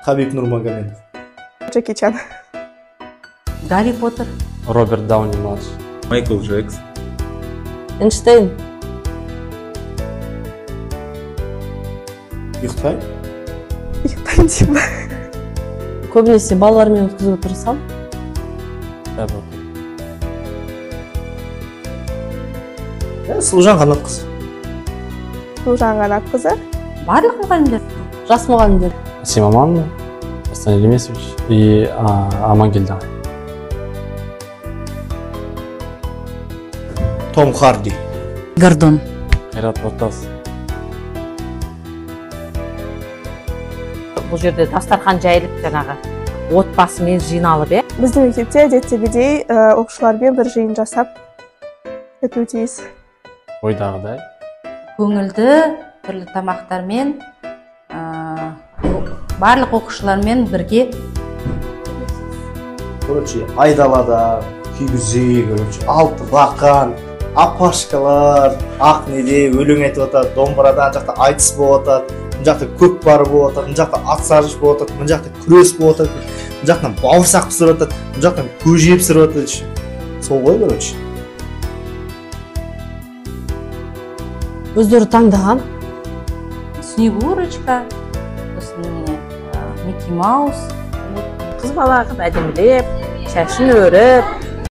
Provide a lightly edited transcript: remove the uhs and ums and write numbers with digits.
Хабиб Нурмагомедов. Джеки Чан. Гарри Поттер. Роберт Дауни младший. Майкл Джекс. Эйнштейн. Ұйықтаймын. Ұйықтаймын деймін ба? Көбінесе балалармен өткізуге тырысамын. Сұлужан Қанатқызы. Сұлужан Қанатқызы. Барлық мұғалімдер. Жас мұғалімдер. Асим Аманов, Арсен Елемесович и Амангелді ағай. Том Харди. Гордон. Қайрат Нұртас. Бұл жерде дастархан жайылып жаңағы отбасымен жиналып, Біздің мектепте әдеттегідей оқушылармен бір жиын жасап өтуі тиіс. Ойдағыдай. Көңілді түрлі тамақтармен барлық оқушылармен бірге Короче, айдалада, күйгізе, алты бақан, апашкалар, ақ неде, өлең айтып отады, домбырадан жақта айтыс болып отады, мына жақта көк бар болып отады, мына жақта ат сарыш болып отады, мына жақта күрес болып отады, мына жақтан бауырсақ пісіріп отады, мына жақтан көже пісіріп отады. Сол ғой, короче. өздері таңдаған. Снегурочка, Микки Маус. Қыз бала қып әдемілеп, шашын өріп,